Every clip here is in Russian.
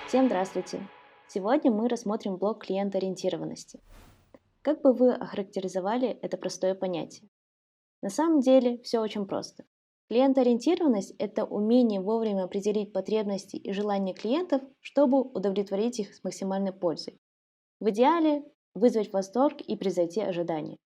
Всем здравствуйте! Сегодня мы рассмотрим блок клиентоориентированности. Как бы вы охарактеризовали это простое понятие? На самом деле все очень просто. Клиентоориентированность– это умение вовремя определить потребности и желания клиентов, чтобы удовлетворить их с максимальной пользой. В идеале вызвать восторг и превзойти ожидания.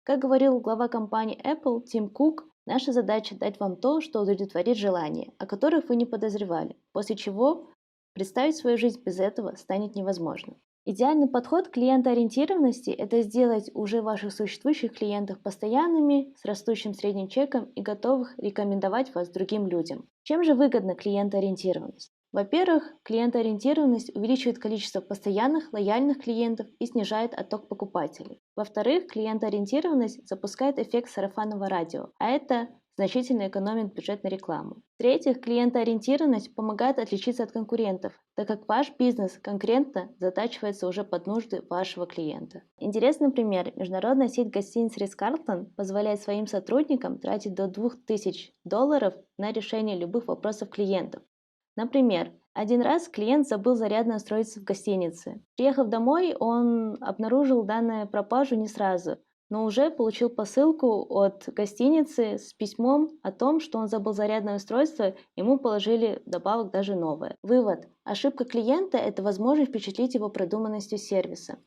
Как говорил глава компании Apple Тим Кук, наша задача дать вам то, что удовлетворит желания, о которых вы не подозревали, после чего представить свою жизнь без этого станет невозможным. Идеальный подход к клиентоориентированности– это сделать уже ваших существующих клиентов постоянными, с растущим средним чеком и готовых рекомендовать вас другим людям. Чем же выгодна клиентоориентированность? Во-первых, клиентоориентированность увеличивает количество постоянных, лояльных клиентов и снижает отток покупателей. Во-вторых, клиентоориентированность запускает эффект сарафанного радио, а это значительно экономит бюджет на рекламу. В-третьих, клиентоориентированность помогает отличиться от конкурентов, так как ваш бизнес конкретно затачивается уже под нужды вашего клиента. Интересный пример. Международная сеть гостиниц Ritz-Carlton позволяет своим сотрудникам тратить до $2000 на решение любых вопросов клиентов. Например, один раз клиент забыл зарядное устройство в гостинице. Приехав домой, он обнаружил данную пропажу не сразу, но уже получил посылку от гостиницы с письмом о том, что он забыл зарядное устройство, ему положили вдобавок даже новое. Вывод. Ошибка клиента– это возможность впечатлить его продуманностью сервиса.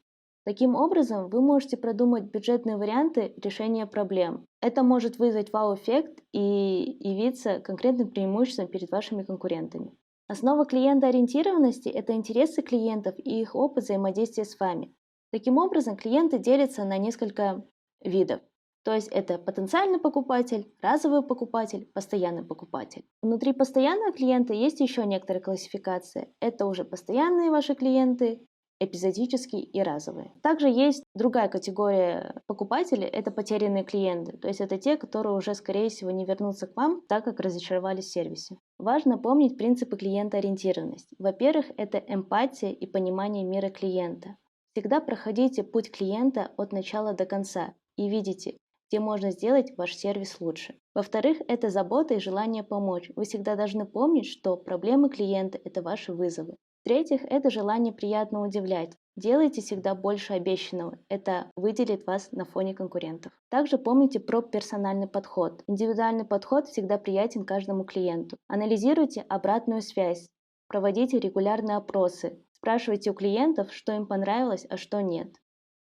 Таким образом, вы можете продумать бюджетные варианты решения проблем. Это может вызвать вау-эффект и явиться конкретным преимуществом перед вашими конкурентами. Основа клиентоориентированности– это интересы клиентов и их опыт взаимодействия с вами. Таким образом, клиенты делятся на несколько видов. То есть это потенциальный покупатель, разовый покупатель, постоянный покупатель. Внутри постоянного клиента есть еще некоторые классификации. Это уже постоянные ваши клиенты, эпизодические и разовые. Также есть другая категория покупателей– это потерянные клиенты. То есть это те, которые уже, скорее всего, не вернутся к вам, так как разочаровались в сервисе. Важно помнить принципы клиентоориентированности. Во-первых, это эмпатия и понимание мира клиента. Всегда проходите путь клиента от начала до конца и видите, где можно сделать ваш сервис лучше. Во-вторых, это забота и желание помочь. Вы всегда должны помнить, что проблемы клиента– это ваши вызовы. В-третьих, это желание приятно удивлять. Делайте всегда больше обещанного. Это выделит вас на фоне конкурентов. Также помните про персональный подход. Индивидуальный подход всегда приятен каждому клиенту. Анализируйте обратную связь. Проводите регулярные опросы. Спрашивайте у клиентов, что им понравилось, а что нет.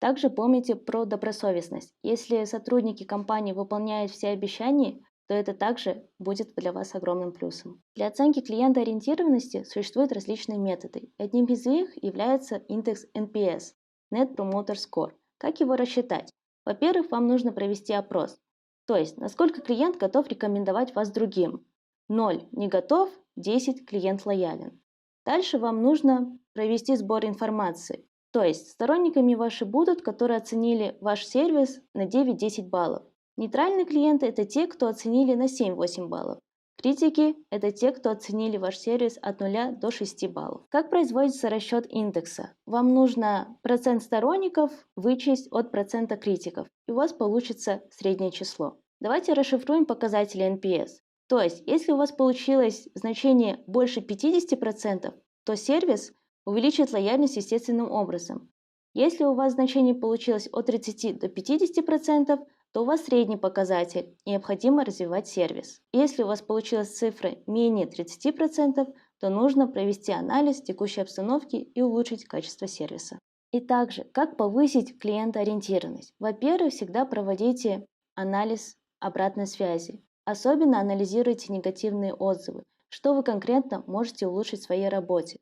Также помните про добросовестность. Если сотрудники компании выполняют все обещания, то это также будет для вас огромным плюсом. Для оценки клиентоориентированности существуют различные методы. Одним из них является индекс NPS– Net Promoter Score. Как его рассчитать? Во-первых, вам нужно провести опрос. То есть, насколько клиент готов рекомендовать вас другим. 0 не готов, 10 клиент лоялен. Дальше вам нужно провести сбор информации. То есть, сторонниками ваши будут, которые оценили ваш сервис на 9-10 баллов. Нейтральные клиенты– это те, кто оценили на 7-8 баллов. Критики– это те, кто оценили ваш сервис от 0 до 6 баллов. Как производится расчет индекса? Вам нужно процент сторонников вычесть от процента критиков, и у вас получится среднее число. Давайте расшифруем показатели NPS. То есть, если у вас получилось значение больше 50%, то сервис увеличит лояльность естественным образом. Если у вас значение получилось от 30 до 50%, то у вас средний показатель, и необходимо развивать сервис. Если у вас получилась цифра менее 30%, то нужно провести анализ текущей обстановки и улучшить качество сервиса. И также, как повысить клиентоориентированность? Во-первых, всегда проводите анализ обратной связи. Особенно анализируйте негативные отзывы, что вы конкретно можете улучшить в своей работе.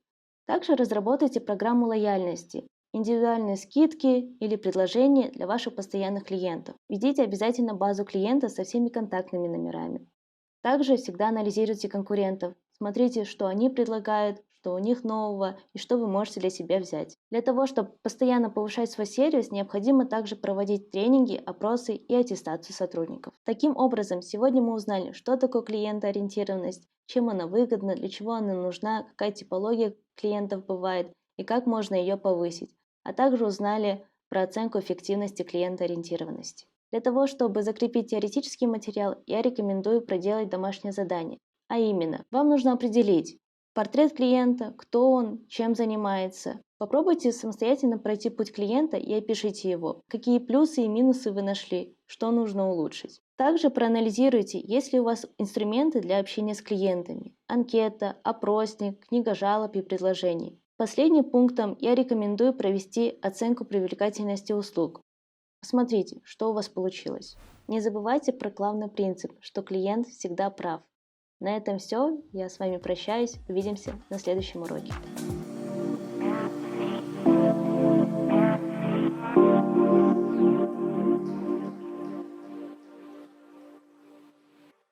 Также разработайте программу лояльности, индивидуальные скидки или предложения для ваших постоянных клиентов. Ведите обязательно базу клиента со всеми контактными номерами. Также всегда анализируйте конкурентов. Смотрите, что они предлагают, что у них нового и что вы можете для себя взять. Для того, чтобы постоянно повышать свой сервис, необходимо также проводить тренинги, опросы и аттестацию сотрудников. Таким образом, сегодня мы узнали, что такое клиентоориентированность, чем она выгодна, для чего она нужна, какая типология клиентов бывает и как можно ее повысить. А также узнали про оценку эффективности клиентоориентированности. Для того, чтобы закрепить теоретический материал, я рекомендую проделать домашнее задание. А именно, вам нужно определить, Портрет клиента, кто он, чем занимается. Попробуйте самостоятельно пройти путь клиента и опишите его. Какие плюсы и минусы вы нашли, что нужно улучшить. Также проанализируйте, есть ли у вас инструменты для общения с клиентами. Анкета, опросник, книга жалоб и предложений. Последним пунктом я рекомендую провести оценку привлекательности услуг. Посмотрите, что у вас получилось. Не забывайте про главный принцип, что клиент всегда прав. На этом все. Я с вами прощаюсь. Увидимся на следующем уроке.